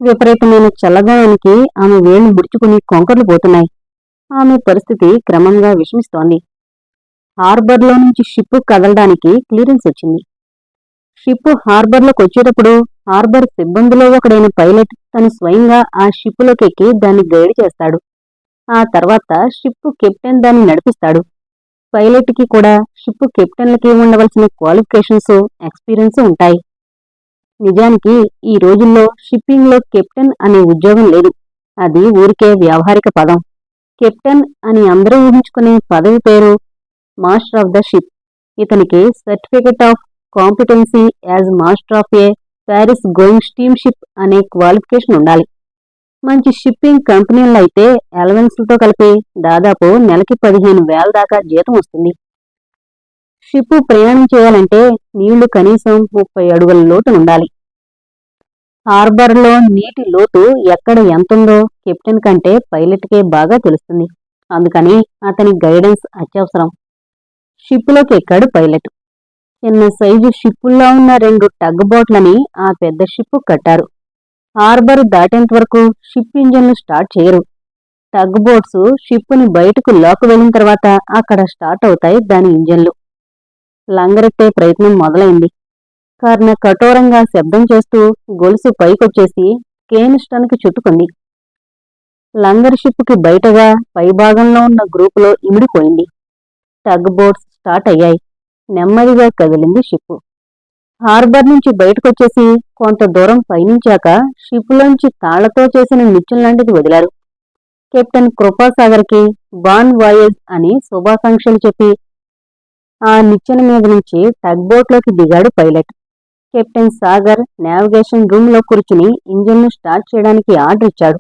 విపరీతమైన చల్లదనానికి ఆమె వేళ్లు ముడుచుకుని కొంకర్లు పోతున్నాయి. ఆమె పరిస్థితి క్రమంగా విషమిస్తోంది. హార్బర్లో నుంచి షిప్ కదలడానికి క్లియరెన్స్ వచ్చింది. షిప్ హార్బర్లోకి వచ్చేటప్పుడు హార్బర్ సిబ్బందిలో ఒకడైన పైలట్ తను స్వయంగా ఆ షిప్లోకి ఎక్కి దాన్ని గైడ్ చేస్తాడు. ఆ తర్వాత షిప్ కెప్టెన్ దాన్ని నడిపిస్తాడు. పైలట్కి కూడా షిప్ కెప్టెన్లకి ఉండవలసిన క్వాలిఫికేషన్స్, ఎక్స్పీరియన్స్ ఉంటాయి. నిజానికి ఈ రోజుల్లో షిప్పింగ్లో కెప్టెన్ అనే ఉద్యోగం లేదు. అది ఊరికే వ్యావహారిక పదం. కెప్టెన్ అని అందరూ ఊహించుకునే పదవి పేరు మాస్టర్ ఆఫ్ ద షిప్. ఇతనికి certificate of competency as master of A Paris going steam ship అనే క్వాలిఫికేషన్ ఉండాలి. మంచి షిప్పింగ్ కంపెనీల్లో అయితే అలవెన్స్లతో కలిపి దాదాపు నెలకి 15,000 దాకా జీతం వస్తుంది. షిప్ ప్రయాణం చేయాలంటే నీళ్లు కనీసం 30 అడుగుల లోతునుండాలి. హార్బర్లో నీటి లోతు ఎక్కడ ఎంతుందో కెప్టెన్ కంటే పైలట్కే బాగా తెలుస్తుంది. అందుకని అతని గైడెన్స్ అత్యవసరం. షిప్లోకి ఎక్కాడు పైలట్. చిన్న సైజు షిప్పుల్లో ఉన్న 2 టగ్ బోట్లని ఆ పెద్ద షిప్ కట్టారు. హార్బర్ దాటేంత వరకు షిప్ ఇంజన్లు స్టార్ట్ చేయరు. టగ్ బోట్స్ షిప్పుని బయటకు లాక్కు వెళ్ళిన తర్వాత అక్కడ స్టార్ట్ అవుతాయి దాని ఇంజన్లు. లంగరెట్టే ప్రయత్నం మొదలైంది. కర్ణ కఠోరంగా శబ్దం చేస్తూ గొలుసు పైకొచ్చేసి కేన్ స్టన్కి చుట్టుకుంది. లంగర్ షిప్కి బయటగా పైభాగంలో ఉన్న గ్రూపులో ఇమిడిపోయింది. టగ్ బోట్స్ స్టార్ట్ అయ్యాయి. నెమ్మదిగా కదిలింది షిప్. హార్బర్ నుంచి బయటకొచ్చేసి కొంత దూరం పయనించాక షిప్లోంచి తాళ్లతో చేసిన నిచ్చెన లాంటిది వదిలారు. కెప్టెన్ కృపాసాగర్కి బాన్ వాయేజ్ అని శుభాకాంక్షలు చెప్పి ఆ నిచ్చెన మీద నుంచి టగ్ బోట్లోకి దిగాడు పైలట్. కెప్టెన్ సాగర్ నావిగేషన్ రూమ్లో కూర్చుని ఇంజన్ను స్టార్ట్ చేయడానికి ఆర్డర్ ఇచ్చాడు.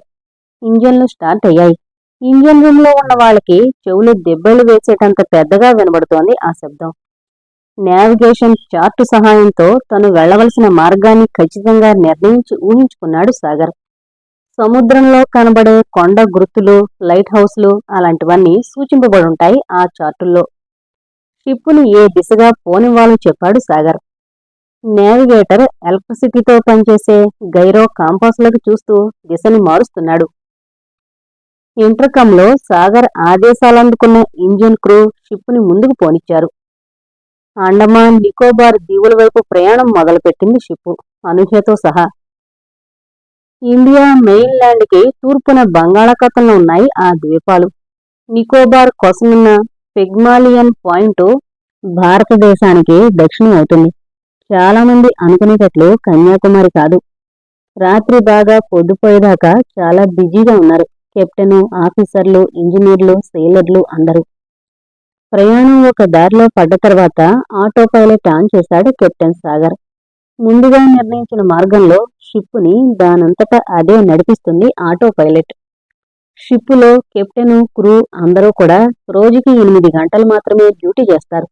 ఇంజన్లు స్టార్ట్ అయ్యాయి. ఇంజన్ రూమ్లో ఉన్న వాళ్ళకి చెవులు దెబ్బలు వేసేటంత పెద్దగా వినబడుతోంది ఆ శబ్దం. నావిగేషన్ చార్టు సహాయంతో తను వెళ్లవలసిన మార్గాన్ని ఖచ్చితంగా నిర్ణయించి ఊహించుకున్నాడు సాగర్. సముద్రంలో కనబడే కొండ గుర్తులు, లైట్ హౌస్లు అలాంటివన్నీ సూచింపబడుంటాయి ఆ చార్టుల్లో. షిప్పుని ఏ దిశగా పోనివ్వాలో చెప్పాడు సాగర్. నేవిగేటర్ ఎలక్ట్రిసిటీతో పనిచేసే గైరో కాంపాస్లోకి చూస్తూ దిశని మారుస్తున్నాడు. ఇంటర్కమ్లో సాగర్ ఆదేశాలందుకున్న ఇంజిన్ క్రూ షిప్పుని ముందుకు పోనిచ్చారు. అండమాన్ నికోబార్ దీవుల వైపు ప్రయాణం మొదలుపెట్టింది షిప్పు అనూహ్యతో సహా. ఇండియా మెయిన్ ల్యాండ్కి తూర్పున బంగాళాఖాతంలో ఉన్నాయి ఆ ద్వీపాలు. నికోబార్ కోసమున్న పిగ్మాలియన్ పాయింట్ భారతదేశానికి దక్షిణం అవుతుంది. చాలామంది అనుకునేటట్లు కన్యాకుమారి కాదు. రాత్రి బాగా పొద్దుపోయేదాకా చాలా బిజీగా ఉన్నారు కెప్టెను, ఆఫీసర్లు, ఇంజనీర్లు, సెయిలర్లు అందరూ. ప్రయాణం ఒక దారిలో పడ్డ తర్వాత ఆటో పైలట్ ఆన్ చేశాడు కెప్టెన్ సాగర్. ముందుగా నిర్ణయించిన మార్గంలో షిప్పుని దానంతటా అదే నడిపిస్తుంది ఆటో పైలట్. షిప్పులో కెప్టెను, క్రూ అందరూ కూడా రోజుకి 8 గంటలు మాత్రమే డ్యూటీ చేస్తారు.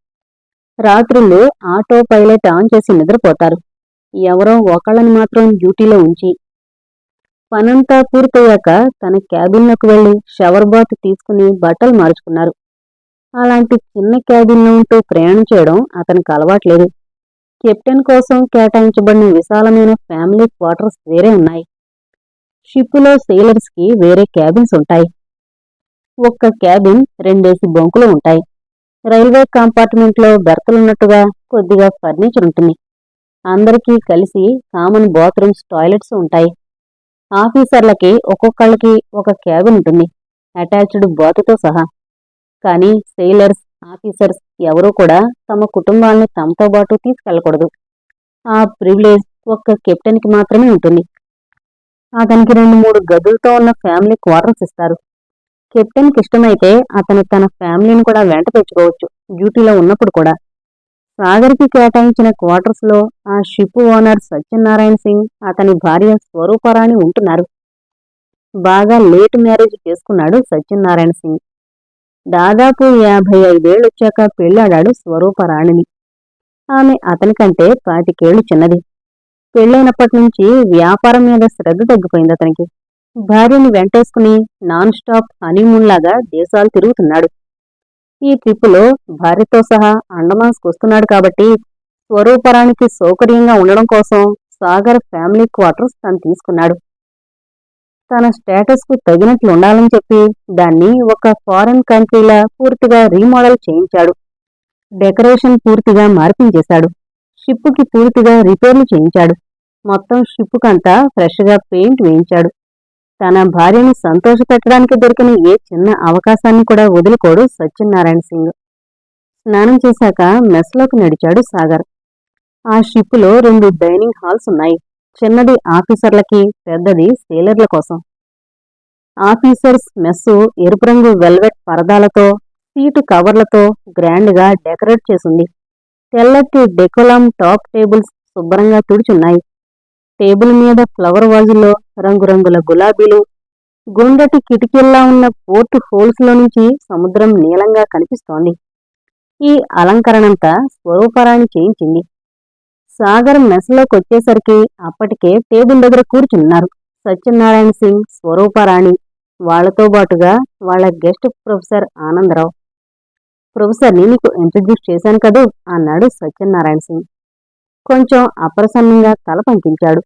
రాత్రుళ్ళు ఆటో పైలట్ ఆన్ చేసి నిద్రపోతారు. ఎవరో ఒకళ్ళని మాత్రం డ్యూటీలో ఉంచి. పనంతా పూర్తయ్యాక తన క్యాబిన్లోకి వెళ్లి షవర్ బాత్ తీసుకుని బట్టలు మార్చుకున్నారు. అలాంటి చిన్న క్యాబిన్లో ఉంటూ ప్రయాణం చేయడం అతనికి అలవాట్లేదు. కెప్టెన్ కోసం కేటాయించబడిన విశాలమైన ఫ్యామిలీ క్వార్టర్స్ వేరే ఉన్నాయి. షిప్పులో సెయిలర్స్కి వేరే క్యాబిన్స్ ఉంటాయి. ఒక్క క్యాబిన్ 2 ఏసీ బంకులు ఉంటాయి. రైల్వే కంపార్ట్మెంట్లో బెర్తలున్నట్టుగా కొద్దిగా ఫర్నిచర్ ఉంటుంది. అందరికీ కలిసి కామన్ బాత్రూమ్స్, టాయిలెట్స్ ఉంటాయి. ఆఫీసర్లకి ఒక్కొక్కళ్ళకి ఒక క్యాబిన్ ఉంటుంది, అటాచ్డ్ బాతుతో సహా. కానీ సెయిలర్స్, ఆఫీసర్స్ ఎవరూ కూడా తమ కుటుంబాలని తమతో పాటు తీసుకెళ్లకూడదు. ఆ ప్రివిలేజ్ ఒక్క కెప్టెన్కి మాత్రమే ఉంటుంది. అతనికి 2-3 గదులతో ఉన్న ఫ్యామిలీ క్వార్టర్స్ ఇస్తారు. కెప్టెన్కి ఇష్టమైతే అతను తన ఫ్యామిలీని కూడా వెంట తెచ్చుకోవచ్చు డ్యూటీలో ఉన్నప్పుడు కూడా. సాగర్కి కేటాయించిన క్వార్టర్స్లో ఆ షిప్ ఓనర్ సత్యనారాయణ సింగ్, అతని భార్య స్వరూపరాణి ఉంటున్నారు. బాగా లేట్ మ్యారేజ్ చేసుకున్నాడు సత్యనారాయణ సింగ్. దాదాపు 55 ఏళ్ళొచ్చాక పెళ్ళాడాడు స్వరూపరాణిని. ఆమె అతనికంటే 25 ఏళ్లు చిన్నది. పెళ్ళైనప్పటి నుంచి వ్యాపారం మీద శ్రద్ధ తగ్గిపోయింది అతనికి. భార్యని వెంటేసుకుని నాన్ స్టాప్ హనీమూన్ లాగా దేశాలు తిరుగుతున్నాడు. ఈ ట్రిప్పులో భార్యతో సహా అండమాన్స్కు వస్తున్నాడు కాబట్టి స్వరూపరానికి సౌకర్యంగా ఉండడం కోసం సాగర్ ఫ్యామిలీ క్వార్టర్స్ తను తీసుకున్నాడు. తన స్టేటస్కు తగినట్లు ఉండాలని చెప్పి దాన్ని ఒక ఫారెన్ కంట్రీలా పూర్తిగా రీమోడల్ చేయించాడు. డెకరేషన్ పూర్తిగా మార్పించేశాడు. షిప్పుకి పూర్తిగా రిపేర్లు చేయించాడు. మొత్తం షిప్పుకంతా ఫ్రెష్గా పెయింట్ వేయించాడు. తన భార్యని సంతోషపెట్టడానికి దొరికిన ఏ చిన్న అవకాశాన్ని కూడా వదులుకోడు సత్యనారాయణ సింగ్. స్నానం చేశాక మెస్లోకి నడిచాడు సాగర్. ఆ షిప్పులో 2 డైనింగ్ హాల్స్ ఉన్నాయి. చిన్నది ఆఫీసర్లకి, పెద్దది సేలర్ల కోసం. ఆఫీసర్స్ మెస్సు ఎరుపు రంగు వెల్వెట్ పరదాలతో, సీటు కవర్లతో గ్రాండ్గా డెకరేట్ చేసుంది. తెల్లటి డెకోలాం టాప్ టేబుల్స్ శుభ్రంగా తుడిచున్నాయి. టేబుల్ మీద ఫ్లవర్ వాజుల్లో రంగురంగుల గులాబీలు, గుండ్రటి కిటికీల్లా ఉన్న పోర్ట్ హోల్స్లో నుంచి సముద్రం నీలంగా కనిపిస్తోంది. ఈ అలంకరణంతా స్వరూపరాణి చేయించింది. సాగర్ మెస్లోకొచ్చేసరికి అప్పటికే టేబుల్ దగ్గర కూర్చున్నారు సత్యనారాయణ సింగ్, స్వరూపరాణి, వాళ్లతో బాటుగా వాళ్ల గెస్ట్ ప్రొఫెసర్ ఆనందరావు. ప్రొఫెసర్ని నీకు ఇంట్రడ్యూస్ చేశాను కదూ అన్నాడు సత్యనారాయణ సింగ్. కొంచెం అప్రసన్నంగా తల పంకించాడు.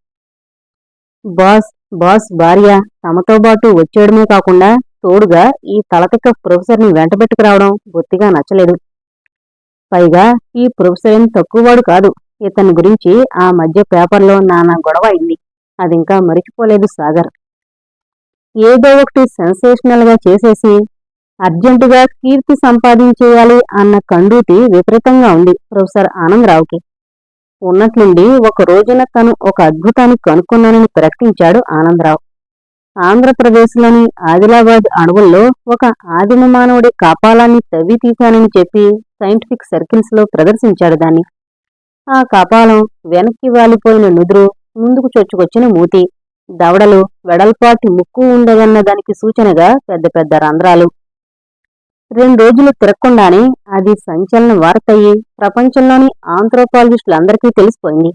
బాస్ భార్య తమతో బాటు వచ్చేయడమే కాకుండా తోడుగా ఈ తలతిక్క ప్రొఫెసర్ని వెంటబెట్టుకురావడం బొత్తిగా నచ్చలేదు. పైగా ఈ ప్రొఫెసర్ ఏం తక్కువవాడు కాదు. ఇతని గురించి ఆ మధ్య పేపర్లో నానా గొడవ అయింది. అదింకా మరిచిపోలేదు సాగర్. ఏదో ఒకటి సెన్సేషనల్గా చేసేసి అర్జెంటుగా కీర్తి సంపాదించేయాలి అన్న కండూతి విపరీతంగా ఉంది ప్రొఫెసర్ ఆనందరావుకి. ఉన్నట్లుండి ఒక రోజున తను ఒక అద్భుతాన్ని కనుక్కున్నానని ప్రకటించాడు ఆనందరావు. ఆంధ్రప్రదేశ్లోని ఆదిలాబాద్ అడవుల్లో ఒక ఆదిమ మానవుడి కపాలాన్ని తవ్వి తీశానని చెప్పి సైంటిఫిక్ సర్కిల్స్లో ప్రదర్శించాడు దాన్ని. ఆ కపాలం వెనక్కి వాలిపోయిన నుదురు, ముందుకు చొచ్చుకొచ్చిన మూతి, దవడలు, వెడల్పాటి ముక్కు ఉండదన్న దానికి సూచనగా పెద్ద పెద్ద రంధ్రాలు. 2 రోజులు తిరగకుండానే అది సంచలన వార్తయ్యి ప్రపంచంలోని ఆంథ్రోపాలజిస్టులందరికీ తెలిసిపోయింది.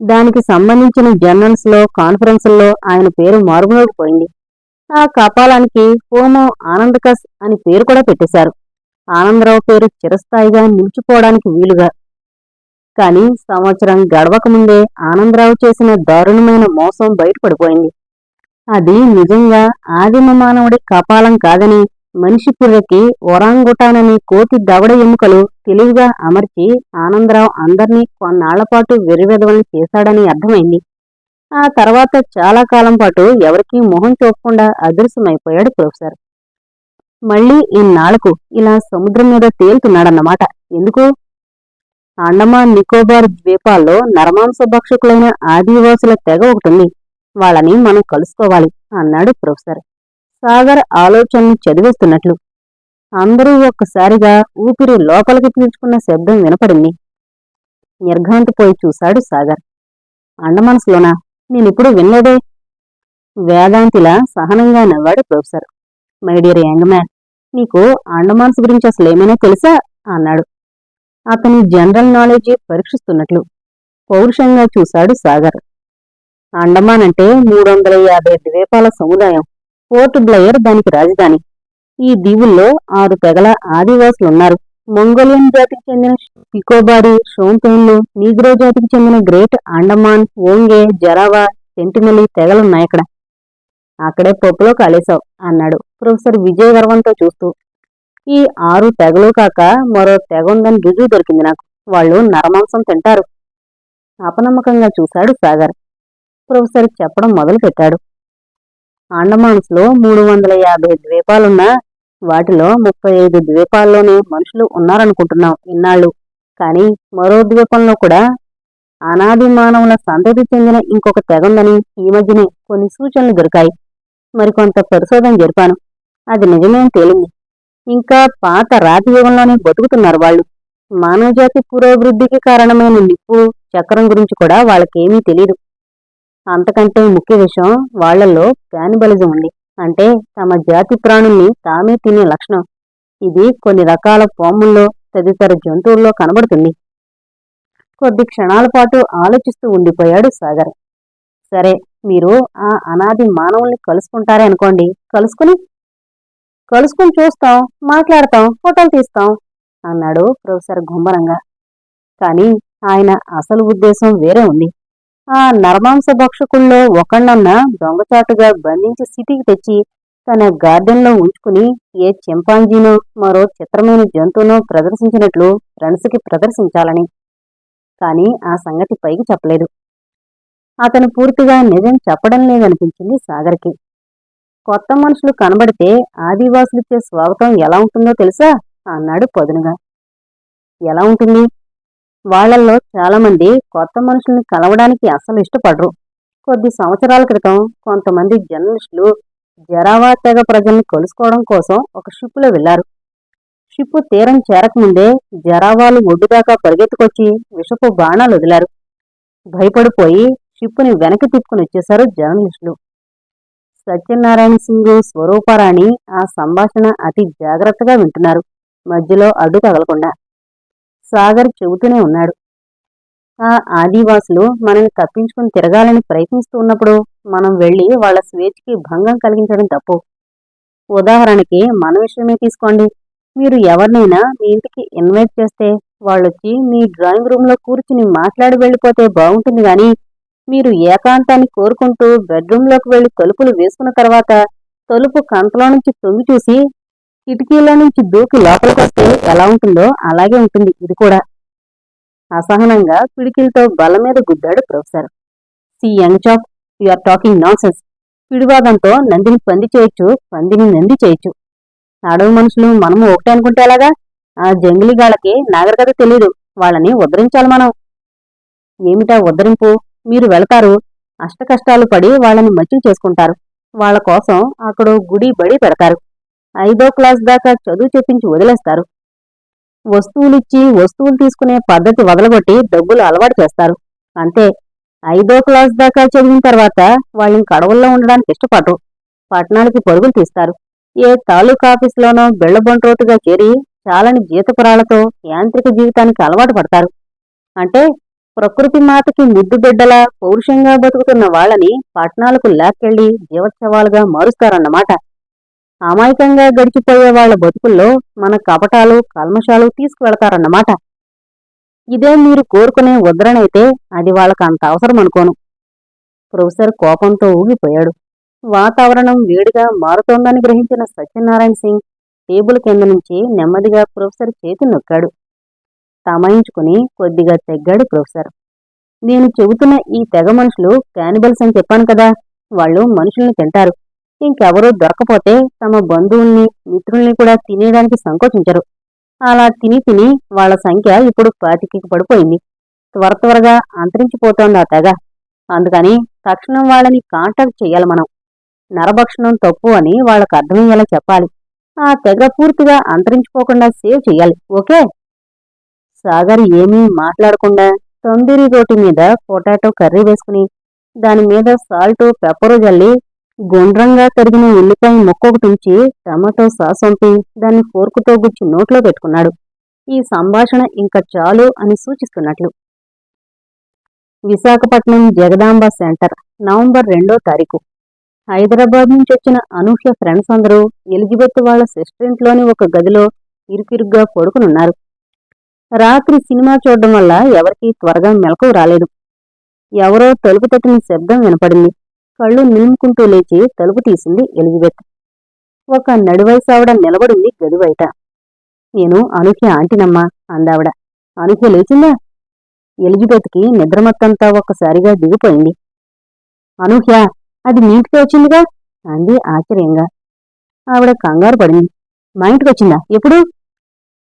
దానికి సంబంధించిన జర్నల్స్లో, కాన్ఫరెన్సుల్లో ఆయన పేరు మారుమోగిపోయింది. ఆ కపాలానికి హోమో ఆనందకస్ అని పేరు కూడా పెట్టేశారు. ఆనందరావు పేరు చిరస్థాయిగా నిలిచిపోవడానికి వీలుగా. కాని సంవత్సరం గడవకముందే ఆనందరావు చేసిన దారుణమైన మోసం బయటపడిపోయింది. అది నిజంగా ఆదిమ మానవుడి కపాలం కాదని, మనిషి పుర్రెకి ఒరాంగుటానని కోతి దవడ ఎముకలు తెలివిగా అమర్చి ఆనందరావు అందర్నీ కొన్నాళ్లపాటు వెర్రివెదవల్ని చేశాడని అర్థమైంది. ఆ తర్వాత చాలా కాలం పాటు ఎవరికీ మొహం చూపకుండా అదృశ్యమైపోయాడు ప్రొఫెసర్. మళ్లీ ఇన్నాళ్లకు ఇలా సముద్రం మీద తేలుతున్నాడన్నమాట. ఎందుకు? అండమాన్ నికోబార్ ద్వీపాల్లో నరమాంస భక్షకులైన ఆదివాసుల తెగ ఒకటుంది. వాళ్ళని మనం కలుసుకోవాలి అన్నాడు ప్రొఫెసర్ సాగర్ ఆలోచనను చదివేస్తున్నట్లు. అందరూ ఒక్కసారిగా ఊపిరి లోపలికి పీల్చుకున్న శబ్దం వినపడింది. నిర్ఘాంతపోయి చూశాడు సాగర్. అండమాన్స్లోనా? నేనిప్పుడు వినలేదే. వేదాంతిలా సహనంగా నవ్వాడు professor. My dear young man, నీకు అండమాన్స్ గురించి అసలేమైనా తెలుసా అన్నాడు అతని జనరల్ నాలెడ్జి పరీక్షిస్తున్నట్లు. పౌరుషంగా చూశాడు సాగర్. అండమాన్ అంటే 350 ద్వీపాల సముదాయం. పోర్ట్ బ్లెయర్ దానికి రాజధాని. ఈ దీవుల్లో 6 తెగల ఆదివాసులున్నారు. మంగోలియన్ జాతికి చెందిన పికోబారి, షోంపెయిన్లు, నీగ్రో జాతికి చెందిన గ్రేట్ అండమాన్, ఓంగే, జరావా, సెంటినెలీ తెగలున్నాయక్కడ. అక్కడే పప్పులో కాలేశావు అన్నాడు ప్రొఫెసర్ విజయ గర్వంతో చూస్తూ. ఈ 6 తెగలు కాక మరో తెగ ఉందని రుజువు దొరికింది నాకు. వాళ్ళు నరమాంసం తింటారు. అపనమ్మకంగా చూశాడు సాగర్. ప్రొఫెసర్ చెప్పడం మొదలుపెట్టాడు. అండమాన్స్లో 350 ద్వీపాలున్నా వాటిలో 35 ద్వీపాల్లోనే మనుషులు ఉన్నారనుకుంటున్నాం ఇన్నాళ్ళు. కాని మరో ద్వీపంలో కూడా అనాది మానవుల సంతతి చెందిన ఇంకొక తెగుందని ఈ మధ్యనే కొన్ని సూచనలు దొరికాయి. మరికొంత పరిశోధన జరిపాను. అది నిజమేం తేలింది. ఇంకా పాత రాతి యుగంలోనే బతుకుతున్నారు వాళ్ళు. మానవజాతి పురోభివృద్ధికి కారణమైన నిప్పు, చక్రం గురించి కూడా వాళ్ళకేమీ తెలీదు. అంతకంటే ముఖ్య విషయం, వాళ్లలో క్యానిబలిజం ఉంది. అంటే తమ జాతి ప్రాణుల్ని తామే తినే లక్షణం. ఇది కొన్ని రకాల పాముల్లో, తదితర జంతువుల్లో కనబడుతుంది. కొద్ది క్షణాల పాటు ఆలోచిస్తూ ఉండిపోయాడు సాగర్. సరే, మీరు ఆ అనాది మానవుల్ని కలుసుకుంటారే అనుకోండి. కలుసుకుని చూస్తాం, మాట్లాడతాం, ఫోటోలు తీస్తాం అన్నాడు ప్రొఫెసర్ గుమ్మరంగా. కాని ఆయన అసలు ఉద్దేశం వేరే ఉంది. ఆ నరమాంస భక్షకుల్లో ఒకణ్ణన్న దొంగచాటుగా బంధించి సిటీకి తెచ్చి తన గార్డెన్లో ఉంచుకుని ఏ చింపాంజీనో మరో చిత్రమైన జంతువునో ప్రదర్శించినట్లు ఫ్రెండ్స్కి ప్రదర్శించాలని. కాని ఆ సంగతి పైకి చెప్పలేదు. అతను పూర్తిగా నిజం చెప్పడం లేదనిపించింది సాగర్కి. కొత్త మనుషులు కనబడితే ఆదివాసులిచ్చే స్వాగతం ఎలా ఉంటుందో తెలుసా అన్నాడు పదునుగా. ఎలా ఉంటుంది? వాళ్లల్లో చాలామంది కొత్త మనుషుల్ని కలవడానికి అస్సలు ఇష్టపడరు. కొద్ది సంవత్సరాల క్రితం కొంతమంది జర్నలిస్టులు జరావా తెగ ప్రజల్ని కలుసుకోవడం కోసం ఒక షిప్పులో వెళ్లారు. షిప్పు తీరం చేరకముందే జరావాలు ఒడ్డుదాకా పరిగెత్తుకొచ్చి విషపు బాణాలు వదిలారు. భయపడిపోయి షిప్పుని వెనక్కి తిప్పుకుని వచ్చేశారు జర్నలిస్టులు. సత్యనారాయణ సింగ్, స్వరూపారాణి ఆ సంభాషణ అతి జాగ్రత్తగా వింటున్నారు, మధ్యలో అడ్డు తగలకుండా. సాగర్ చెబుతూనే ఉన్నాడు. ఆ ఆదివాసులు మనల్ని తప్పించుకుని తిరగాలని ప్రయత్నిస్తూ ఉన్నప్పుడు మనం వెళ్లి వాళ్ల స్వేచ్ఛకి భంగం కలిగించడం తప్పు. ఉదాహరణకి మన విషయమే తీసుకోండి. మీరు ఎవరినైనా మీ ఇంటికి ఇన్వైట్ చేస్తే వాళ్ళొచ్చి మీ డ్రాయింగ్ రూమ్లో కూర్చుని మాట్లాడి వెళ్ళిపోతే బాగుంటుంది గాని, మీరు ఏకాంతాన్ని కోరుకుంటూ బెడ్రూంలోకి వెళ్లి తలుపులు వేసుకున్న తర్వాత తలుపు కంతలో నుంచి తొంగి చూసి కిటికీలో నుంచి దూకి లోపలికొస్తే ఎలా ఉంటుందో అలాగే ఉంటుంది ఇది కూడా. అసహనంగా పిడికిలతో బల్ల మీద గుద్దాడు professor. See young chap, you are talking nonsense. పిడివాదంతో నందిని పంది చేయొచ్చు, పందిని నంది చేయొచ్చు. అడవి మనుషులు మనము ఒకటే అనుకుంటే ఎలాగా? ఆ జంగిలీగాళ్ళకి నాగరికత తెలీదు, వాళ్ళని ఉద్ధరించాలి మనం. ఏమిటా ఉద్ధరింపు? మీరు వెళతారు, అష్టకష్టాలు పడి వాళ్ళని మచ్చిక చేసుకుంటారు. వాళ్ల కోసం అక్కడో గుడి బడి పెడతారు. 5వ క్లాస్ దాకా చదువు చెప్పించి వదిలేస్తారు. వస్తువులిచ్చి వస్తువులు తీసుకునే పద్ధతి వదలగొట్టి డబ్బులు అలవాటు చేస్తారు. అంతే. 5వ క్లాస్ దాకా చదివిన తర్వాత వాళ్ళని కడవల్లో ఉండడానికి ఇష్టపడరు. పట్టణాలకి పరుగులు తీస్తారు. ఏ తాలూకా ఆఫీసులోనో బిళ్లబొంట్రోతుగా చేరి చాలని జీతపురాలతో యాంత్రిక జీవితానికి అలవాటు పడతారు. అంటే ప్రకృతి మాతకి ముద్దు బిడ్డలా పౌరుషంగా బతుకుతున్న వాళ్ళని పట్టణాలకు లాక్కెళ్లి జీవోత్సవాలుగా మారుస్తారన్నమాట. అమాయకంగా గడిచిపోయే వాళ్ల బతుకుల్లో మన కపటాలు కల్మషాలు తీసుకువెళతారన్నమాట. ఇదే మీరు కోరుకునే ఉద్ధరణైతే అది వాళ్ళకు అంత అవసరం అనుకోను. ప్రొఫెసర్ కోపంతో ఊగిపోయాడు. వాతావరణం వేడిగా మారుతోందని గ్రహించిన సత్యనారాయణ సింగ్ టేబుల్ కింద నుంచి నెమ్మదిగా ప్రొఫెసర్ చేతి నొక్కాడు. తమాయించుకుని కొద్దిగా తెగ్గాడు ప్రొఫెసర్. నేను చెబుతున్న ఈ తెగ మనుషులు క్యానిబల్స్ అని చెప్పాను కదా. వాళ్ళు మనుషుల్ని తింటారు. ఇంకెవరూ దొరకపోతే తమ బంధువుల్ని మిత్రుల్ని కూడా తినేయడానికి సంకోచించరు. అలా తిని తిని వాళ్ల సంఖ్య ఇప్పుడు 25కి పడిపోయింది. త్వరగా అంతరించిపోతోంది ఆ తెగ. అందుకని తక్షణం వాళ్ళని కాంటాక్ట్ చెయ్యాలి మనం. నరభక్షణం తప్పు అని వాళ్లకు అర్థమయ్యేలా చెప్పాలి. ఆ తెగ పూర్తిగా అంతరించిపోకుండా సేవ్ చెయ్యాలి. ఓకే? సాగర్ ఏమీ మాట్లాడకుండా తందూరి రోటి మీద పొటాటో కర్రీ వేసుకుని దానిమీద సాల్టు పెప్పరు జల్లి గుండ్రంగా తరిగిన ఉల్లిపాయ ముక్కొకటి ఉంచి టమాటో సాస్ వంపి దాన్ని ఫోర్కుతో గుచ్చి నోట్లో పెట్టుకున్నాడు. ఈ సంభాషణ ఇంక చాలు అని సూచిస్తున్నట్లు. విశాఖపట్నం జగదాంబ సెంటర్, నవంబర్ 2వ తారీఖు. హైదరాబాద్ నుంచి వచ్చిన అనూహ్య ఫ్రెండ్స్ అందరూ ఎలిజబెత్ వాళ్ల సిస్టర్ ఇంట్లోని ఒక గదిలో ఇరుకిరుగ్గా పడుకునున్నారు. రాత్రి సినిమా చూడడం వల్ల ఎవరికీ త్వరగా మెలకువ రాలేదు. ఎవరో తలుపు తట్టిన శబ్దం వినపడింది. కళ్ళు నిలుముకుంటూ లేచి తలుపు తీసింది ఎలిజబెత్. ఒక నడివయసావిడ నిలబడింది గది బయట. నేను అనూహ్య ఆంటీనమ్మా అందావిడ. అనూహ్య లేచిందా? ఎలిజబెత్కి నిద్రమత్తంతా ఒక్కసారిగా దిగిపోయింది. అనూహ్య, అది మీ ఇంటికి వచ్చిందిగా అంది ఆశ్చర్యంగా. ఆవిడ కంగారు పడింది. మా ఇంటికి వచ్చిందా? ఎప్పుడు?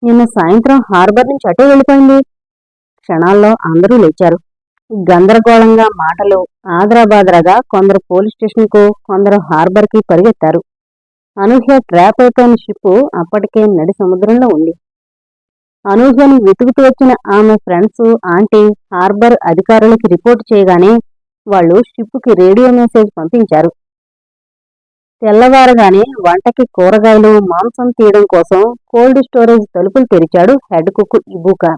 నిన్న సాయంత్రం హార్బర్ నుంచి అటే వెళ్ళిపోయింది. క్షణాల్లో అందరూ లేచారు. గందరగోళంగా మాటలు ఆదరాబాదరాగా కొందరు పోలీస్ స్టేషన్కు, కొందరు హార్బర్కి పరిగెత్తారు. అనూహ్య ట్రాప్ అయిపోయిన షిప్పు అప్పటికే నడి సముద్రంలో ఉంది. అనూహ్యని వెతుకుతూ వచ్చిన ఆమె ఫ్రెండ్స్, ఆంటీ హార్బర్ అధికారులకి రిపోర్టు చేయగానే వాళ్లు షిప్పుకి రేడియో మెసేజ్ పంపించారు. తెల్లవారగానే వంటకి కూరగాయలు, మాంసం తీయడం కోసం కోల్డ్ స్టోరేజ్ తలుపులు తెరిచాడు హెడ్ కుక్ ఇబూకా.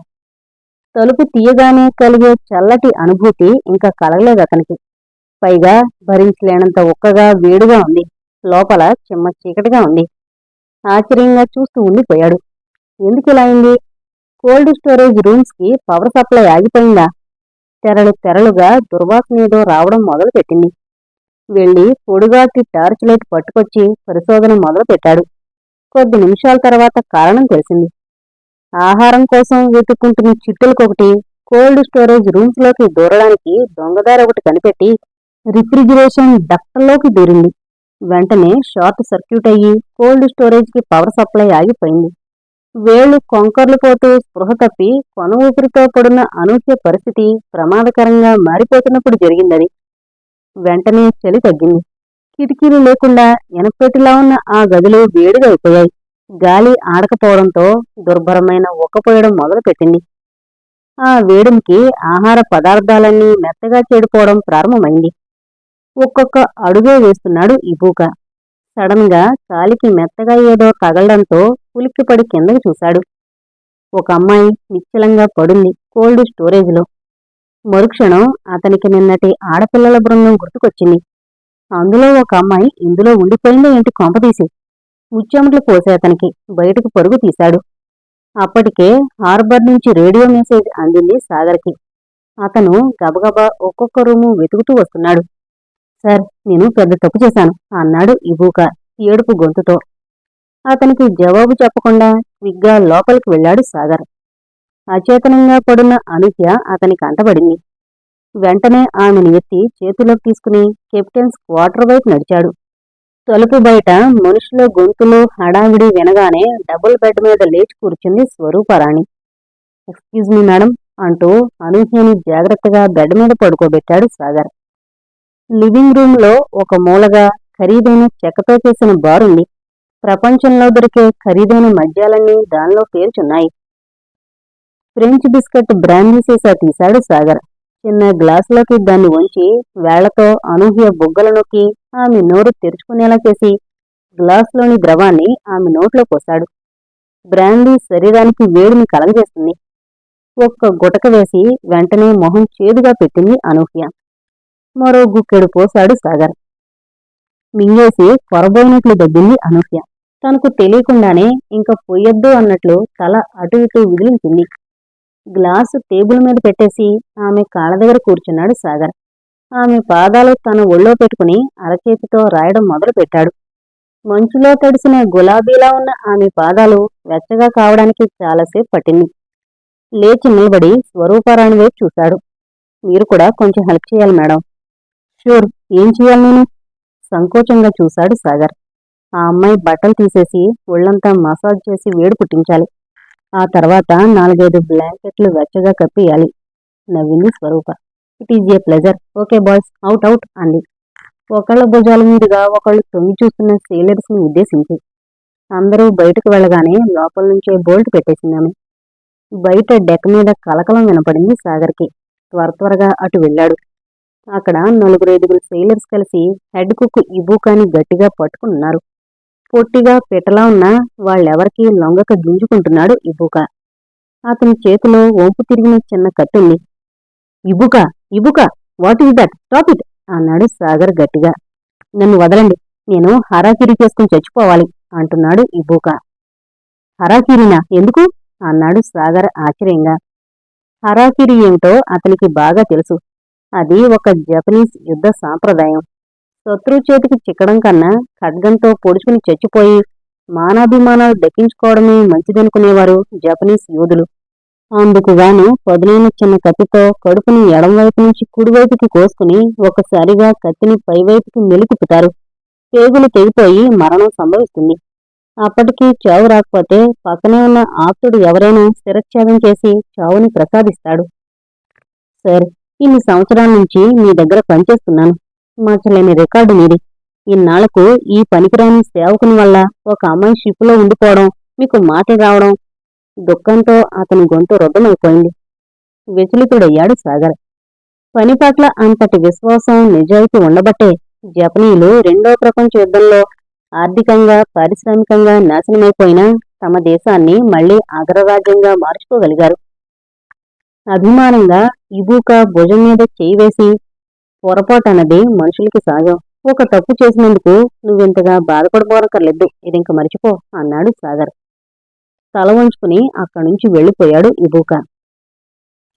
తలుపు తీయగానే కలిగే చల్లటి అనుభూతి ఇంకా కలగలేదు అతనికి. పైగా భరించలేనంత ఉక్కగా వేడిగా ఉంది. లోపల చిమ్మ చీకటిగా ఉంది. ఆశ్చర్యంగా చూస్తూ ఉండిపోయాడు. ఎందుకిలా అయింది? కోల్డ్ స్టోరేజ్ రూమ్స్ కి పవర్ సప్లై ఆగిపోయిందా? తెరలు తెరలుగా దుర్వాసనేదో రావడం మొదలుపెట్టింది. వెళ్లి పొడుగాటి టార్చ్ లైట్ పట్టుకొచ్చి పరిశోధన మొదలుపెట్టాడు. కొద్ది నిమిషాల తర్వాత కారణం తెలిసింది. ఆహారం కోసం వెతుక్కుంటున్న చిట్టులకొకటి కోల్డ్ స్టోరేజ్ రూమ్స్ లోకి దూరడానికి దొంగదారి ఒకటి కనిపెట్టి రిఫ్రిజిరేషన్ డక్టల్లోకి దూరింది. వెంటనే షార్ట్ సర్క్యూట్ అయ్యి కోల్డ్ స్టోరేజ్ కి పవర్ సప్లై ఆగిపోయింది. వేళ్లు కొంకర్లు పోతూ స్పృహ తప్పి కొన ఊపిరితో పడున్న అనూహ్య పరిస్థితి ప్రమాదకరంగా మారిపోతున్నప్పుడు జరిగిందది. వెంటనే చలి తగ్గింది. కిటికీలు లేకుండా ఎనపెట్టిలా ఉన్న ఆ గదులు వేడిగా అయిపోయాయి. గాలి ఆడకపోవడంతో దుర్భరమైన ఉక్కపోయడం మొదలుపెట్టింది. ఆ వేడికి ఆహార పదార్థాలన్నీ మెత్తగా చెడిపోవడం ప్రారంభమైంది. ఒక్కొక్క అడుగే వేస్తున్నాడు ఇబూక. సడన్ గా కాలికి మెత్తగా ఏదో తగలడంతో ఉలిక్కిపడి కిందకి చూశాడు. ఒక అమ్మాయి నిశ్చలంగా పడుంది కోల్డ్ స్టోరేజ్లో. మరుక్షణం అతనికి నిన్నటి ఆడపిల్లల బృందం గుర్తుకొచ్చింది. అందులో ఒక అమ్మాయి ఇందులో ఉండిపోయిందో ఏంటి కొంపదీసి. ముచ్చెమట్లు పోసే అతనికి బయటకు పరుగు తీశాడు. అప్పటికే హార్బర్ నుంచి రేడియో మెసేజ్ అందింది సాగర్కి. అతను గబగబా ఒక్కొక్క రూము వెతుకుతూ వస్తున్నాడు. సార్, నేను పెద్ద తప్పు చేశాను అన్నాడు ఇబూక ఏడుపు గొంతుతో. అతనికి జవాబు చెప్పకుండా క్విగ్గా లోపలికి వెళ్ళాడు సాగర్. అచేతనంగా పడున్న అనూహ్య అతనికి అంటబడింది. వెంటనే ఆమెను ఎత్తి చేతిలోకి తీసుకుని కెప్టెన్స్ క్వార్టర్ వైపు నడిచాడు. తలుపు బయట మనుషుల గొంతులు హడావిడి వినగానే డబుల్ బెడ్ మీద లేచి కూర్చుంది స్వరూపరాణి. ఎక్స్క్యూజ్ మీ మేడం అంటూ అనూహ్యని జాగ్రత్తగా బెడ్ మీద పడుకోబెట్టాడు సాగర్. లివింగ్ రూమ్ లో ఒక మూలగా ఖరీదైన చెక్కతో చేసిన బారుంది. ప్రపంచంలో దొరికే ఖరీదైన మద్యాలన్నీ దానిలో పేర్చున్నాయి. ఫ్రెంచ్ బిస్కెట్ బ్రాందీ సీసా తీశాడు సాగర్. చిన్న గ్లాసులోకి దాన్ని వంచి వేళ్లతో అనూహ్య బుగ్గలు నొక్కి ఆమె నోరు తెరుచుకునేలా చేసి గ్లాసులోని ద్రవాన్ని ఆమె నోట్లో పోశాడు. బ్రాందీ శరీరానికి వేడిని కలగజేస్తుంది. ఒక్క గుటక వేసి వెంటనే మొహం చేదుగా పెట్టింది అనూహ్య. మరో గుక్కెడు పోశాడు సాగర్. మింగేసి పొరబోయినట్లు దబ్బింది అనూహ్య. తనకు తెలియకుండానే ఇంక పొయ్యొద్దు అన్నట్లు తల అటు ఇటు విదిలించింది. గ్లాసు టేబుల్ మీద పెట్టేసి ఆమె కాళ్ళ దగ్గర కూర్చున్నాడు సాగర్. ఆమె పాదాలు తన ఒళ్ళో పెట్టుకుని అరచేతితో రాయడం మొదలుపెట్టాడు. మంచులో తడిసిన గులాబీలా ఉన్న ఆమె పాదాలు వెచ్చగా కావడానికి చాలాసేపు పట్టింది. లేచి నిలబడి స్వరూపరాణి వైపు చూశాడు. మీరు కూడా కొంచెం హెల్ప్ చేయాలి మేడం. షూర్, ఏం చేయాలి నేను? సంకోచంగా చూశాడు సాగర్. ఆ అమ్మాయి బట్టలు తీసేసి ఒళ్లంతా మసాజ్ చేసి వేడి పుట్టించాలి. ఆ తర్వాత 4-5 బ్లాంకెట్లు వెచ్చగా కప్పియాలి. నవ్వింది Swaroopa. It is a pleasure. Okay boys, out out అంది. ఒకళ్ళ భుజాల మీదుగా ఒకళ్ళు తొంగి చూస్తున్న సేలర్స్ ని ఉద్దేశించి. అందరూ బయటకు వెళ్ళగానే లోపల నుంచే బోల్ట్ పెట్టేసిందామె. బయట డెక్ మీద కలకలం వినపడింది సాగర్కి. త్వరగా అటు వెళ్ళాడు. అక్కడ 4-5 సెయిలర్స్ కలిసి హెడ్ కుక్ ఇబూకాని గట్టిగా పట్టుకున్నారు. పొట్టిగా పిట్టలా ఉన్నా వాళ్ళెవరికీ లొంగక గింజుకుంటున్నాడు ఇబూకా. అతని చేతిలో వంపు తిరిగిన చిన్న కత్తుంది. Ibuka, Ibuka, what is that? Stop it అన్నాడు సాగర్ గట్టిగా. నన్ను వదలండి, నేను హరాకిరి చేసుకుని చచ్చిపోవాలి అంటున్నాడు ఇబూకా. హరాకిరినా? ఎందుకు? అన్నాడు సాగర్ ఆశ్చర్యంగా. హరాకిరి ఏమిటో అతనికి బాగా తెలుసు. అది ఒక జపనీస్ యుద్ధ సాంప్రదాయం. శత్రువు చేతికి చిక్కడం కన్నా ఖడ్గంతో పొడుచుకుని చచ్చిపోయి మానాభిమానాలు దక్కించుకోవడమే మంచిదనుకునేవారు జపనీస్ యోధులు. అందుకుగాను పదునైన చిన్న కత్తితో కడుపుని ఎడంవైపు నుంచి కుడివైపుకి కోసుకుని ఒకసారిగా కత్తిని పైవైపుకి మెలితిప్పుతారు. పేగులు తెగిపోయి మరణం సంభవిస్తుంది. అప్పటికీ చావు రాకపోతే పక్కనే ఉన్న ఆప్తుడు ఎవరైనా శిరచ్ఛేదం చేసి చావుని ప్రసాదిస్తాడు. సరే, ఇన్ని సంవత్సరాల నుంచి మీ దగ్గర పనిచేస్తున్నాను. మచ్చలేని రికార్డు మీది. ఇన్నాళ్లకు ఈ పనికిరాని సేవకుని వల్ల ఒక అమ్మాయి షిప్పులో ఉండిపోవడం, మీకు మాటలు రావడం. దుఃఖంతో అతని గొంతు రుద్ధమైపోయింది. విచలితుడయ్యాడు సాగర్. పని పట్ల అంతటి విశ్వాసం, నిజాయితీ ఉండబట్టే జపనీయులు 2వ ప్రపంచ యుద్ధంలో ఆర్థికంగా, పారిశ్రామికంగా నాశనమైపోయినా తమ దేశాన్ని మళ్లీ అగ్రరాజ్యంగా మార్చుకోగలిగారు. అభిమానంగా ఇబూకా భుజం మీద చేయి వేసి, పొరపాటన్నది మనుషులకి సహజం. ఒక తప్పు చేసినందుకు నువ్వింతగా బాధపడిపోనక్కర్లేదు, ఇదింక మరిచిపో అన్నాడు సాగర్. తల వంచుకుని అక్కడి నుంచి వెళ్లిపోయాడు ఇబూకా.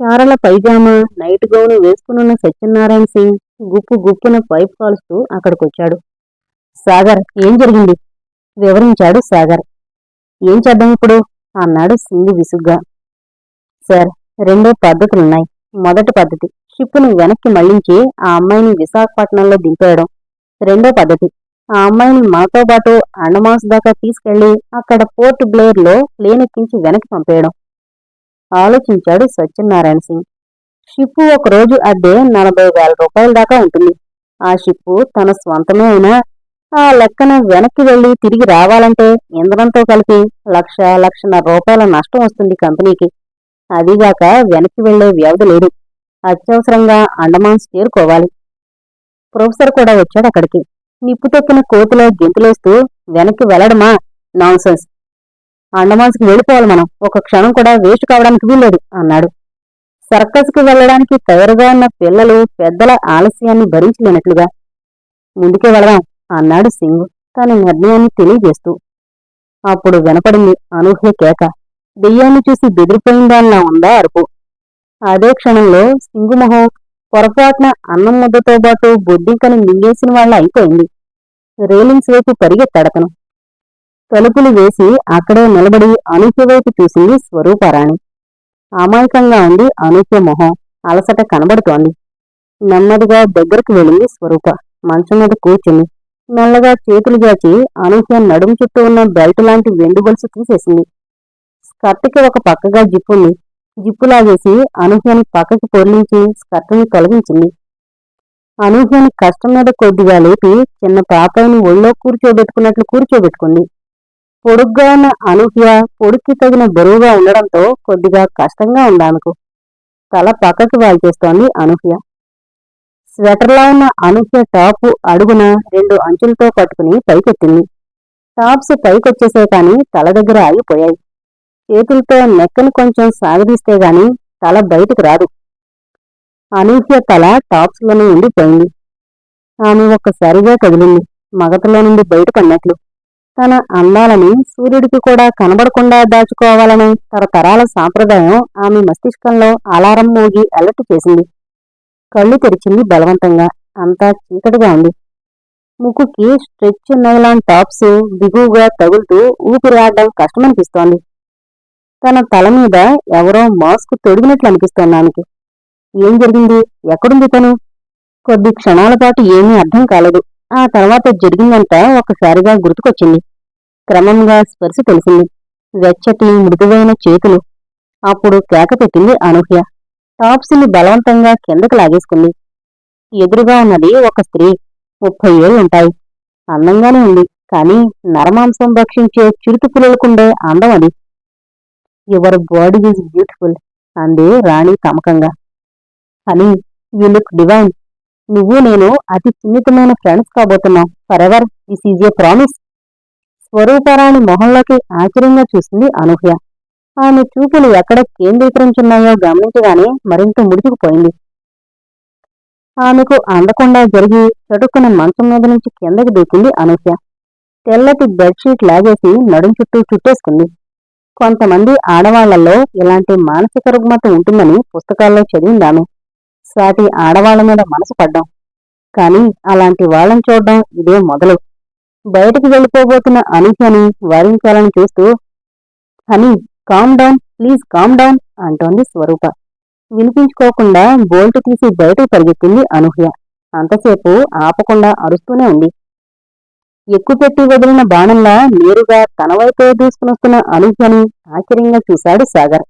చారల పైజామా నైట్ గౌను వేసుకునున్న సత్యనారాయణ సింగ్ గుప్పు గుప్పున పైపు కాలుస్తూ అక్కడికొచ్చాడు. సాగర్, ఏం జరిగింది? వివరించాడు సాగర్. ఏం చేద్దాం ఇప్పుడు? అన్నాడు సింగ్ విసుగ్గా. సార్, రెండో పద్ధతులున్నాయి. మొదటి పద్ధతి, షిప్పును వెనక్కి మళ్లించి ఆ అమ్మాయిని విశాఖపట్నంలో దింపేయడం. రెండో పద్ధతి, ఆ అమ్మాయిని మాతో పాటు అండమాన్స్ దాకా తీసుకెళ్లి అక్కడ పోర్ట్ బ్లేర్ లో ప్లేన్ ఎక్కించి వెనక్కి పంపేయడం. ఆలోచించాడు సత్యనారాయణ సింగ్. షిప్పు ఒకరోజు అద్దె 40,000 రూపాయల దాకా ఉంటుంది. ఆ షిప్పు తన స్వంతమే అయినా ఆ లెక్కన వెనక్కి వెళ్లి తిరిగి రావాలంటే ఇంధనంతో కలిపి 1,00,00,000 రూపాయల నష్టం వస్తుంది కంపెనీకి. అదీగాక వెనక్కి వెళ్లే వ్యవధి లేదు. అత్యవసరంగా అండమాన్స్ చేరుకోవాలి. ప్రొఫెసర్ కూడా వచ్చాడు అక్కడికి. నిప్పు తొక్కిన కోతిలో గెంతులేస్తూ, వెనక్కి వెళ్లడమా? నాన్సెన్స్. అండమాన్స్కి వెళ్ళిపోవాలి మనం. ఒక క్షణం కూడా వేస్ట్ కావడానికి వీల్లేదు అన్నాడు. సర్కస్కి వెళ్లడానికి తయారుగా ఉన్న పిల్లలు పెద్దల ఆలస్యాన్ని భరించలేనట్లుగా. ముందుకే వెళదాం అన్నాడు సింగ్ తన నిర్ణయాన్ని తెలియజేస్తూ. అప్పుడు వినపడింది అనూహ్య కేక. దెయ్యాన్ని చూసి బెదిరిపోయిందాల్లా ఉందా అరుపు. అదే క్షణంలో సింగు మొహం పొరపాటున అన్నం ముద్దతో పాటు బొద్దింకని మింగేసిన వాళ్ళ అయిపోయింది. రేలింగ్స్ వైపు పరిగెత్తడతను. తలుపులు వేసి అక్కడే నిలబడి అనూహ్య వైపు చూసింది స్వరూపారాణి. అమాయకంగా ఉంది అనూహ్య మొహం. అలసట కనబడుతోంది. నెమ్మదిగా దగ్గరకు వెళ్ళింది స్వరూప. మంచం మీద కూర్చుని మెల్లగా చేతులు జాచి అనూహ్య నడుము చుట్టూ ఉన్న బెల్ట్ లాంటి వెండి గొలుసు తీసేసింది. స్కర్ట్కి ఒక పక్కగా జిప్పుంది. జిప్పులాగేసి అనూహ్యని పక్కకి పొర్లించి స్కర్టుని తొలగించింది. అనూహ్యని కష్టం మీద కొద్దిగా లేపి చిన్న పాపాయిని ఒళ్ళో కూర్చోబెట్టుకున్నట్లు కూర్చోబెట్టుకుంది. పొడుగ్గా ఉన్న అనూహ్య పొడుక్కి తగిన బరువుగా ఉండడంతో కొద్దిగా కష్టంగా ఉందామెకు. తల పక్కకి వాల్చేస్తోంది అనూహ్య. స్వెటర్లా ఉన్న అనూహ్య టాపు అడుగున 2 అంచులతో పట్టుకుని పైకెత్తింది. టాప్స్ పైకొచ్చేసే కాని తల దగ్గర ఆగిపోయాయి. చేతులతో నెక్కను కొంచెం సాగదీస్తే గాని తల బయటకు రాదు. అనూహ్య తల టాప్స్లోనే ఉండిపోయింది. ఆమె ఒక్కసారిగా కదిలింది, మగతలో నుండి బయటపడినట్లు. తన అందాలని సూర్యుడికి కూడా కనబడకుండా దాచుకోవాలనే తరతరాల సాంప్రదాయం ఆమె మస్తిష్కంలో అలారం మోగి అలర్ట్ చేసింది. కళ్ళు తెరిచింది బలవంతంగా. అంతా చీకటిగా ఉంది. ముక్కుకి స్ట్రెచ్ నైలాన్ టాప్స్ బిగువుగా తగులుతూ ఊపిరాడడం కష్టమనిపిస్తోంది. తన తల మీద ఎవరో మాస్క్ తొడిగినట్లు అనిపిస్తోంది ఆమెకి. ఏం జరిగింది? ఎక్కడుంది తను? కొద్ది క్షణాల పాటు ఏమీ అర్థం కాలేదు. ఆ తర్వాత జరిగిందంతా ఒక్కసారిగా గుర్తుకొచ్చింది. క్రమంగా స్పర్శ తెలిసింది. వెచ్చటి మృదువైన చేతులు. అప్పుడు కేక పెట్టింది అనూహ్య. టాప్స్ని బలవంతంగా కిందకు లాగేసుకుంది. ఎదురుగా ఉన్నది ఒక స్త్రీ. 30 ఏళ్లుంటాయి. అందంగానే ఉంది. కాని నరమాంసం భక్షించే చిరుత పులులకుండే అందం అది. యువర్ బాడీ ఈజ్ బ్యూటిఫుల్ అంది రాణి తమకంగా. Honey, you look divine. నువ్వు నేను అతి సున్నితమైన ఫ్రెండ్స్ కాబోతున్నాం. Forever. This is a promise. Swarooparani మొహంలోకి ఆశ్చర్యంగా చూసింది అనూహ్య. ఆమె చూపులు ఎక్కడ కేంద్రీకరించున్నాయో గమనించగానే మరింత ముడుచుకుపోయింది. ఆమెకు అందకుండా జరిగి చటుక్కున మంచం మీద నుంచి కిందకి దూకింది అనూహ్య. తెల్లటి బెడ్షీట్ లాగేసి నడుం చుట్టూ చుట్టేసుకుంది. కొంతమంది ఆడవాళ్లలో ఇలాంటి మానసిక రుగ్మత ఉంటుందని పుస్తకాల్లో చదివిందామె. సాటి ఆడవాళ్ల మీద మనసు పడ్డం. కాని అలాంటి వాళ్ళని చూడడం ఇదే మొదలు. బయటికి వెళ్ళిపోబోతున్న అనూహ్యని వారించాలని చూస్తూ, honey, calm down, please calm down అంటోంది స్వరూప. వినిపించుకోకుండా బోల్ట్ తీసి బయటకు పరిగెత్తింది అనూహ్య. అంతసేపు ఆపకుండా అరుస్తూనే ఉంది. ఎక్కుపెట్టి వదిలిన బాణంలా నేరుగా తన వైపే దూసుకునొస్తున్న అనూహ్యని ఆశ్చర్యంగా చూశాడు Sagar.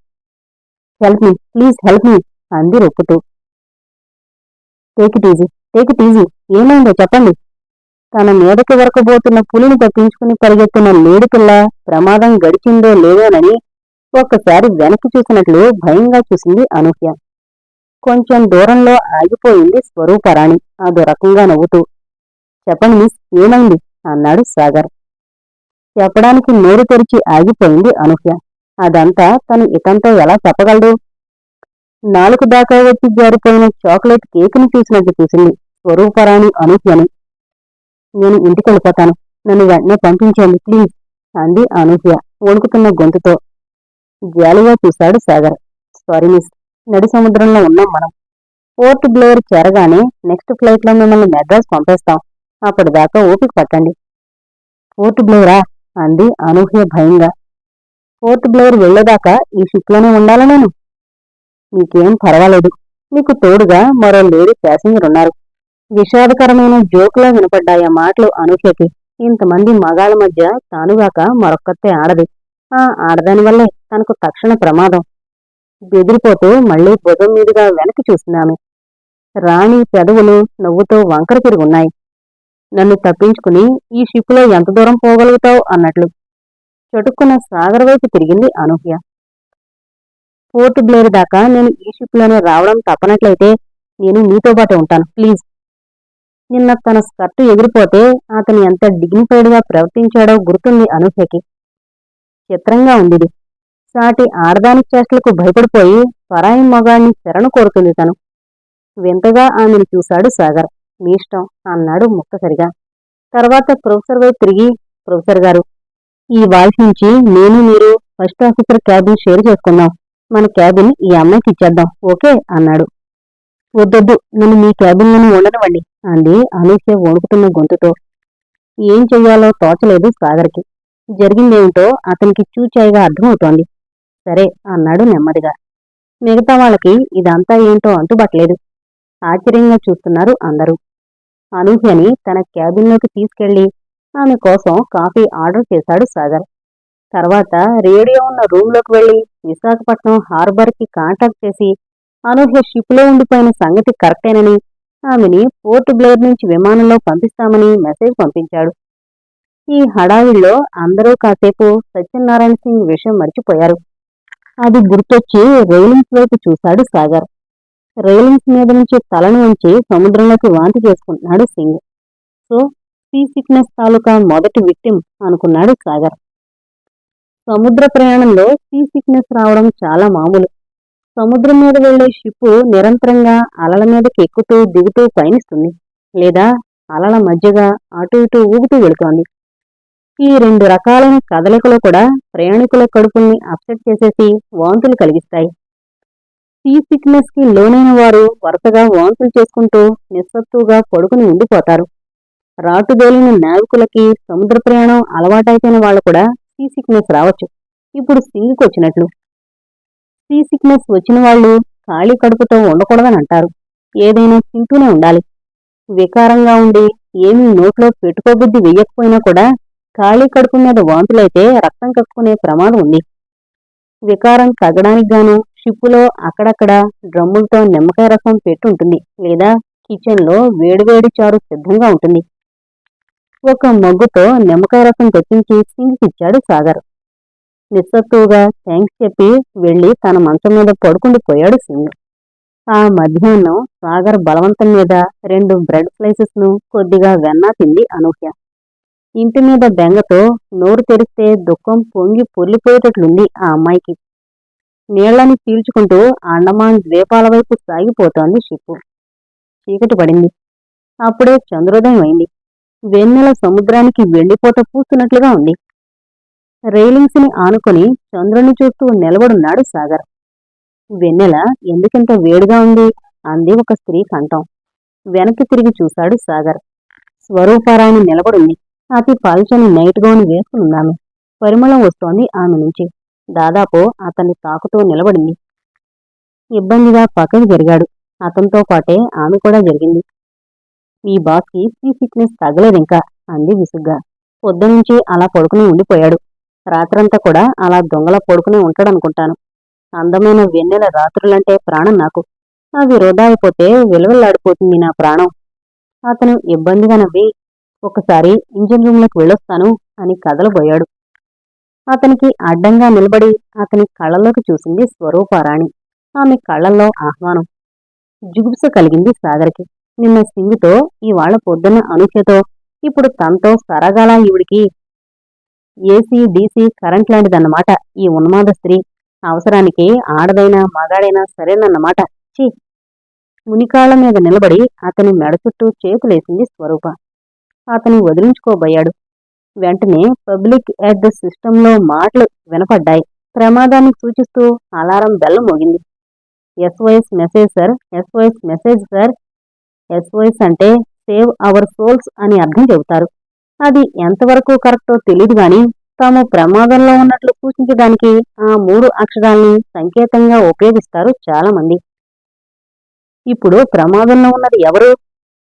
Help me, please help me అంది రొప్పుతూ. Take it easy, take it easy. ఏమైందో చెప్పండి. తన మీదకి వరకబోతున్న పులిని తప్పించుకుని పరిగెత్తిన లేడిపిల్ల ప్రమాదం గడిచిందో లేదోనని ఒక్కసారి వెనక్కి చూసినట్లు భయంగా చూసింది అనూహ్య. కొంచెం దూరంలో ఆగిపోయింది స్వరూపరాణి అదో రకంగా నవ్వుతూ. చెప్పండి మిస్, ఏమైంది అన్నాడు సాగర్. చెప్పడానికి నోరు తెరిచి ఆగిపోయింది అనూహ్య. అదంతా తను ఇతంతో ఎలా చెప్పగలడు? 4 దాకా వచ్చి జారిపోయిన చాక్లెట్ కేకుని చూసినట్టు చూసింది స్వరూపరాణి అనూహ్యని. నేను ఇంటికెళ్ళిపోతాను, నన్ను వెంటనే పంపించండి ప్లీజ్ అంది అనూహ్య వణుకుతున్న గొంతుతో. జాలిగా చూశాడు సాగర్. సారీ మిస్, నడి సముద్రంలో ఉన్నాం మనం. పోర్ట్ బ్లేయర్ చేరగానే నెక్స్ట్ ఫ్లైట్లో మిమ్మల్ని మెడ్రాస్ పంపేస్తాం. అప్పటిదాకా ఓపిక పట్టండి. పోర్ట్ బ్లేయరా? అంది అనూహ్య భయంగా. పోర్ట్ బ్లేయర్ వెళ్లేదాకా ఈ షిప్లోనే ఉండాలా నేను? మీకేం పర్వాలేదు. మీకు తోడుగా మరో లేడీ ప్యాసింజర్ ఉన్నారు. విషాదకరమైన జోకులా వినపడ్డాయి ఆ మాటలు అనూహ్యకి. ఇంతమంది మగాళ్ళ మధ్య తానుగాక మరొక్కతే ఆడది. ఆ ఆడదాని వల్లే తనకు తక్షణ ప్రమాదం. బెదిరిపోతూ మళ్లీ భుజం మీదుగా వెనక్కి చూసిందామె. రాణి పెదవులు నవ్వుతో వంకర తిరుగున్నాయి. నన్ను తప్పించుకుని ఈ షిప్లో ఎంత దూరం పోగలుగుతావు అన్నట్లు. చటుక్కున సాగర్ వైపు తిరిగింది అనూహ్య. పోర్ట్ బ్లేర్ దాకా నేను ఈ షిప్లోనే రావడం తప్పనట్లయితే నేను మీతో పాటే ఉంటాను, ప్లీజ్. నిన్న తన స్కర్టు ఎగిరిపోతే అతను ఎంత డిగ్నిఫైడ్ గా ప్రవర్తించాడో గుర్తుంది అనూహ్యకి. చిత్రంగా ఉందిది. సాటి ఆడదాని చేష్టలకు భయపడిపోయి పరాయి మగాడిని శరణు కోరుతుంది తను. వింతగా ఆమెను చూశాడు సాగర్. మీ ఇష్టం అన్నాడు ముక్తసరిగా. తర్వాత ప్రొఫెసర్ వైపు తిరిగి, ప్రొఫెసర్ గారు, ఈ వాయిస్ నుంచి నేను మీరు ఫస్ట్ ఆఫీసర్ క్యాబిన్ షేర్ చేసుకుందాం. మన క్యాబిన్ ఈ అమ్మాయికి ఇచ్చేద్దాం, ఓకే అన్నాడు. వద్దొద్దు, నన్ను మీ క్యాబిన్లోనే ఉండనివ్వండి అంది అనూహ్య వణుకుతున్న గొంతుతో. ఏం చెయ్యాలో తోచలేదు సాగర్కి. జరిగిందేమిటో అతనికి చూచాయిగా అర్థమవుతోంది. సరే అన్నాడు నెమ్మదిగా. మిగతా వాళ్ళకి ఇదంతా ఏంటో అంతుబట్టలేదు. ఆశ్చర్యంగా చూస్తున్నారు అందరూ. అనూహ్యని తన క్యాబిన్లోకి తీసుకెళ్లి ఆమె కోసం కాఫీ ఆర్డర్ చేశాడు సాగర్. తర్వాత రేడియో ఉన్న రూంలోకి వెళ్లి విశాఖపట్నం హార్బర్కి కాంటాక్ట్ చేసి అనూహ్య షిప్లో ఉండిపోయిన సంగతి కరెక్టేనని, ఆమెని పోర్ట్ బ్లేర్ నుంచి విమానంలో పంపిస్తామని మెసేజ్ పంపించాడు. ఈ హడావిడిలో అందరూ కాసేపు సత్యనారాయణ సింగ్ విషయం మర్చిపోయారు. అది గుర్తొచ్చి రైలింగ్స్ వైపు చూశాడు సాగర్. రైలింగ్స్ మీద నుంచి తలను ఉంచి సముద్రంలోకి వాంతి చేసుకుంటున్నాడు సింగ్. సో సీ సిక్నెస్ తాలూకా మొదటి విక్టిం అనుకున్నాడు సాగర్. సముద్ర ప్రయాణంలో సీ సిక్నెస్ రావడం చాలా మామూలు. సముద్రం మీద వెళ్లే షిప్పు నిరంతరంగా అలల మీదకి ఎక్కుతూ దిగుతూ పయనిస్తుంది, లేదా అలల మధ్యగా అటు ఇటు ఊగుతూ వెళుతోంది. ఈ రెండు రకాలైన కదలికలు కూడా ప్రయాణికుల కడుపుల్ని అప్సెట్ చేసేసి వాంతులు కలిగిస్తాయి. సీ సిక్నెస్ కి లోనైన వారు వరుసగా వాంతులు చేసుకుంటూ నిస్సత్తుగా పడుకుని ఉండిపోతారు. రాటుదేలిన నావికులకి సముద్ర ప్రయాణం అలవాటైపోయిన వాళ్ళు కూడా సీ సిక్నెస్ రావచ్చు. ఇప్పుడు సింగ్కి వచ్చినట్లు. సీ సిక్నెస్ వచ్చిన వాళ్ళు ఖాళీ కడుపుతో ఉండకూడదని అంటారు. ఏదైనా తింటూనే ఉండాలి. వికారంగా ఉండి ఏమీ నోట్లో పెట్టుకోబుద్ధి వెయ్యకపోయినా కూడా ఖాళీ కడుపు మీద వాంతులైతే రక్తం కక్కునే ప్రమాదం ఉంది. వికారం తగ్గడానికి గాను షిప్పులో అక్కడక్కడ డ్రమ్ములతో నిమ్మకాయ రసం పెట్టుంటుంది, లేదా కిచెన్లో వేడివేడి చారు సిద్ధంగా ఉంటుంది. ఒక మగ్గుతో నిమ్మకాయ రసం తెప్పించి సింగికిచ్చాడు సాగర్. నిస్సత్తుగా థ్యాంక్స్ చెప్పి వెళ్లి తన మంచం మీద పడుకుండిపోయాడు సింగ్. ఆ మధ్యాహ్నం సాగర్ బలవంతం మీద 2 బ్రెడ్ స్లైసెస్ ను కొద్దిగా వెన్న తింది అనూహ్య. ఇంటి మీద బెంగతో నోరు తెరిస్తే దుఃఖం పొంగి పొర్లిపోయేటట్లుంది ఆ అమ్మాయికి. నీళ్లని పీల్చుకుంటూ అండమాన్ ద్వీపాల వైపు సాగిపోతోంది షిప్పు. చీకటి పడింది. అప్పుడే చంద్రోదయం అయింది. వెన్నెల సముద్రానికి వెళ్లిపోత పూస్తున్నట్లుగా ఉంది. రైలింగ్స్ ని ఆనుకొని చంద్రుని చూస్తూ నిలబడున్నాడు సాగర్. వెన్నెల ఎందుకింత వేడిగా ఉంది అంది ఒక స్త్రీ కంఠం. వెనక్కి తిరిగి చూశాడు సాగర్. స్వరూపారాయణ నిలబడింది. అతి పల్చని నైట్ గౌన్ వేసుకునుందామె. పరిమళం వస్తోంది ఆమె నుంచి. దాదాపు అతన్ని తాకుతూ నిలబడింది. ఇబ్బందిగా పక్కకి జరిగాడు. అతనితో పాటే ఆమె కూడా జరిగింది. ఈ బాస్కి సీ సిక్నెస్ తగ్గలేదింకా అంది విసుగ్గా. పొద్దునుంచి అలా పడుకుని ఉండిపోయాడు. రాత్రంతా కూడా అలా దొంగలా పడుకుని ఉంటాడనుకుంటాను. అందమైన వెన్నెల రాత్రులంటే ప్రాణం నాకు. అవి వృధా అయిపోతే విలవిల్లాడిపోతుంది నా ప్రాణం. అతను ఇబ్బందిగా నవ్వి, ఒకసారి ఇంజిన్ రూంలోకి వెళ్ళొస్తాను అని కదలబోయాడు. అతనికి అడ్డంగా నిలబడి అతని కళ్ళలోకి చూసింది స్వరూపారాణి. ఆమె కళ్ళల్లో ఆహ్వానం. జుగుప్స కలిగింది సాగర్కి. నిన్న సింగుతో, ఇవాళ పొద్దున్న అనూహ్యతో, ఇప్పుడు తనతో సరగాల ఈవిడికి. ఏసీ డీసీ కరెంట్ లాంటిదన్నమాట ఈ ఉన్మాద స్త్రీ. అవసరానికి ఆడదైనా మగాడైనా సరేనన్నమాట. ఛీ! మునికాళ్ల మీద నిలబడి అతని మెడ చుట్టూ చేతులేసింది స్వరూప. అతని వదిలించుకోబోయాడు. వెంటనే పబ్లిక్ ఎడ్ సిస్టంలో మాటలు వినపడ్డాయి. ప్రమాదాన్ని సూచిస్తూ అలారం బెల్ల మోగింది. SOS message sir, SOS message sir. SOS అంటే సేవ్ అవర్ సోల్స్ అని అర్థం చెబుతారు. అది ఎంతవరకు కరెక్టో తెలీదు గాని తాము ప్రమాదంలో ఉన్నట్లు సూచించడానికి ఆ 3 అక్షరాల్ని సంకేతంగా ఉపయోగిస్తారు చాలా మంది. ఇప్పుడు ప్రమాదంలో ఉన్నది ఎవరు